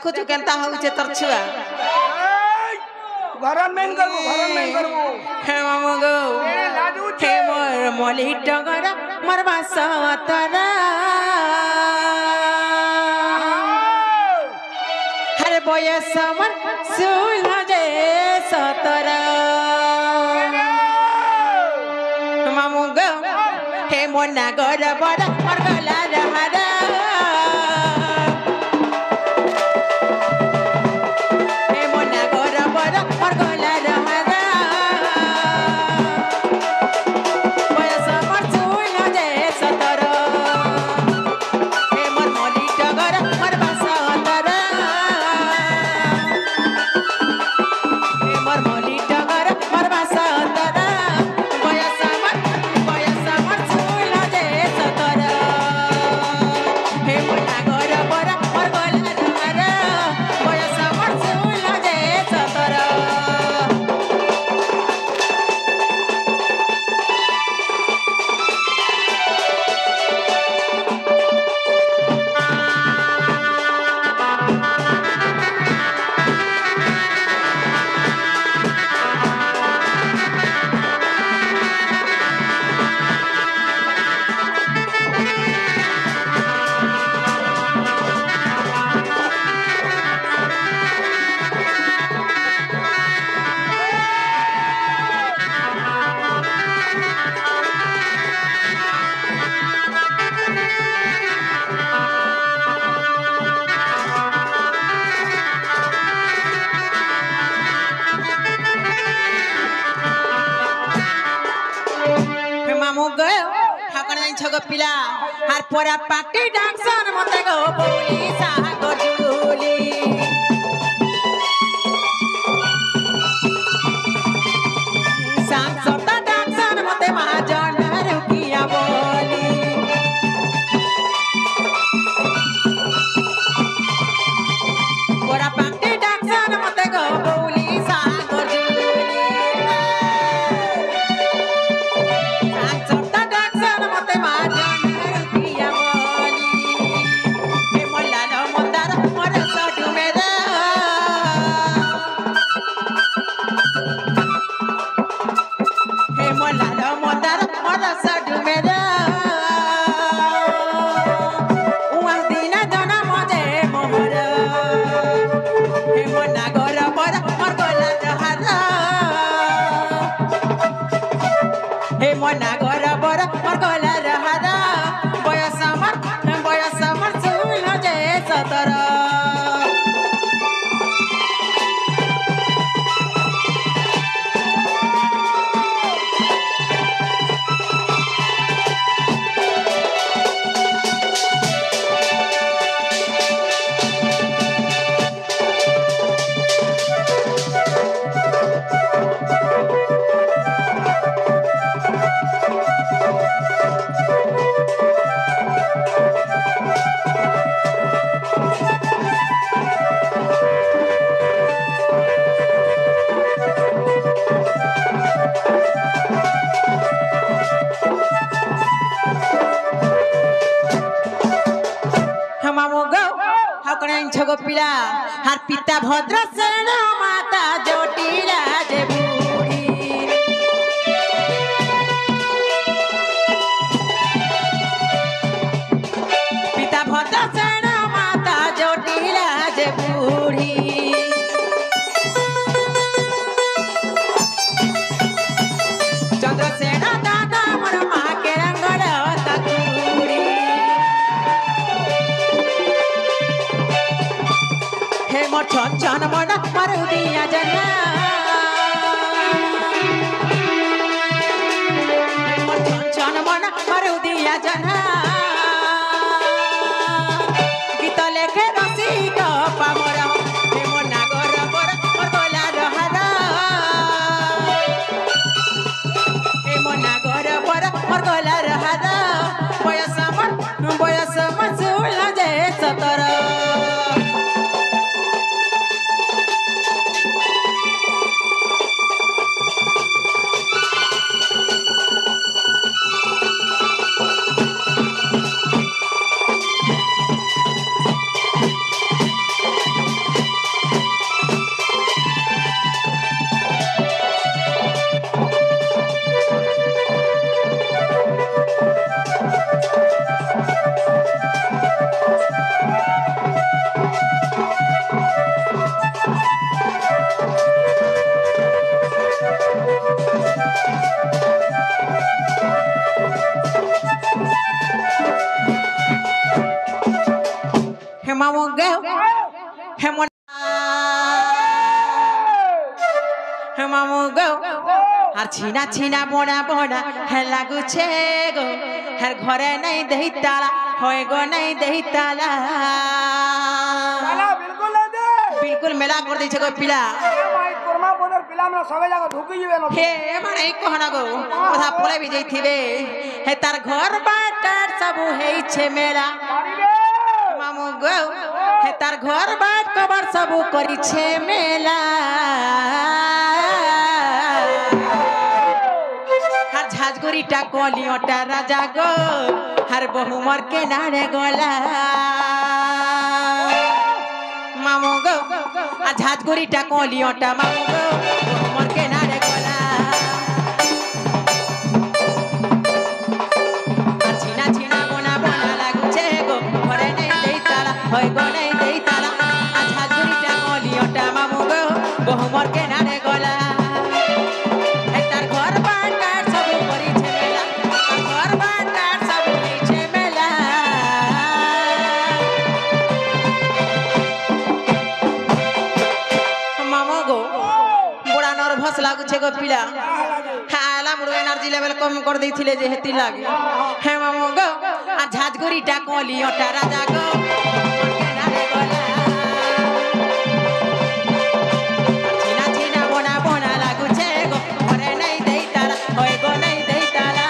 देखु तू केनता होउछे तोर छुआ घरन मेन करबो हे मामू गो हे मोर मोली टगर मोर बासतरा हरे बयस मोर 16 मामू गो हे मोर नागर बड़ मोर गला रहरा पिला हार पोरा पार्टी डांसर मते गो बोली साग जुली सांग सोता डांसर मते महाजन रुकिया बोली पोरा पार्टी डांसर मते गो बोली साग जुली सांग सोता डांसर मते महाजन पिला हार पिता भद्र सेन माता जोटिला जे बूढ़ी पिता भद्र सेन माता जोटिला जे बूढ़ी चंद्रसेन दादा मोर माँ के रंगड़ तकुड़ी हे मोर छन छन मन मरु दिया जना हे मोर छन छन मन मरु दिया जना गीत लेखे रसिक पामर हे मोर नागर बर मोर गला रहरा हे मोर नागर बर मोर गला रहरा बयस मन सुल जे 17 मामू गो हे मोन हे मामू गो আর ছিনা ছিনা বোনা বোনা হে লাগুছে গো হের ঘরে নাই দেই তালা হয় গো নাই দেই তালা তালা বিলকুল না দে বিলকুল মেলা করে দিছে গো পিলা ভাই কর্মা বনের পিলা আমরা সবে জায়গা ঢুকি যাবে না হে মানে কহনা গো কথা পলাই বি যাইথিবে হে তার ঘর বাটার সব হেইছে মেলা মামু গো হে তার ঘর বাট কবার সব করিছে মেলা ঝাজগুড়িটা কলিওটা রাজা গো হর বহু মর के नारे गोला मामू गो आ ঝাজগুড়িটা কলিওটা मामू गो बहु मर के नारे गोला छिना छिना बोना बोना लागुचे गो घरे नै देई ताला होय गो नै देई ताला आ ঝাজগুড়িটা কলিওটা मामू गो बहु मर के नारे गोला लागुचे गो पिला आला मुड़ एनर्जी लेवल कम कर देथिले जे हेती लागे हे मामू गो आ ঝাজগুড়িটা কলিওটা राजा गो नारे गोला छिना छिना बोना बोना लागुचे गो घरे नै देई ताला होय गो नै देई ताला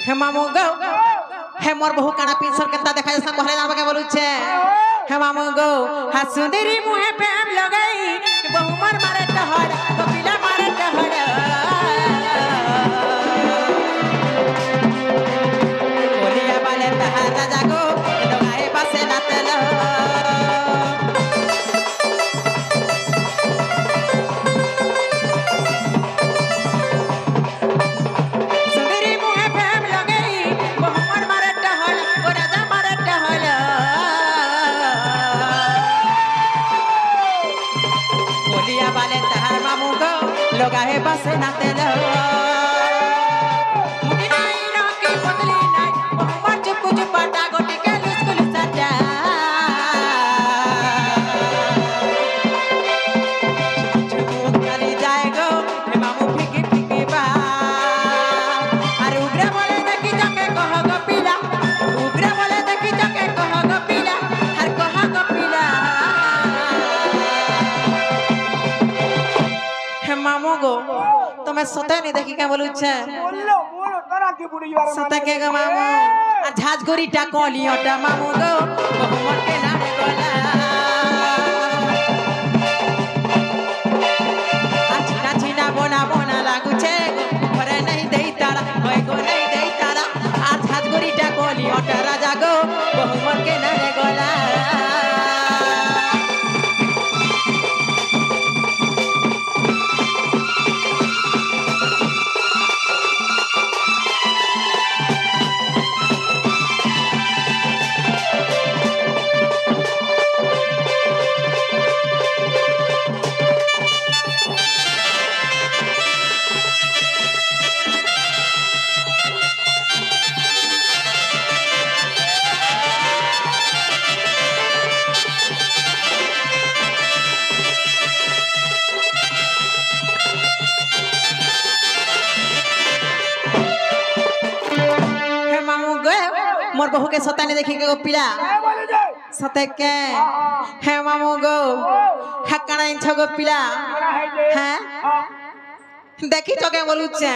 हे मामू गो हे मोर बहु काना पिंसर केता देखा जैसा कहले जाबे के बोलु छे हे मामू गो हा सुंदरी मुहे पे हम लगाई बहु मर मारे टहर तो पिला मारे टहर कोलिया वाले तहा राजा गो लगाए पासे नातल लोगा है बस नाते लो मुटी नहीं ना की पतली नहीं बहुमर चुप चुप पाटा गोटी के लुस्कुल सजा चुप करी जाएगो हे मामू फिकी फिकी बा अरे उग्र बोले देखी जाके कहो गो पीला उग्र बोले देखी जाके कहो गो पीला हर कहो गो पीला मामू गो तुम्हें सते नहीं देखी क्या बोलू छे बोलो बोलो तोरा की बुड़ी यार सते के गो मामू आ ঝাজগুড়িটা কলিওটা मामू गो बहु मर के नारे गोला आ छिना छिना बोना बोना लागुचे गो घरे नहीं देई ताला होय गो नहीं देई ताला आ ঝাজগুড়িটা কলিওটা राजा गो बहु मर के नारे गोला मोर बहू के सता नहीं देखी के पिला सते के हे मामू गो हकना इन छगो पिला हैं দেখি তোকে বলুছে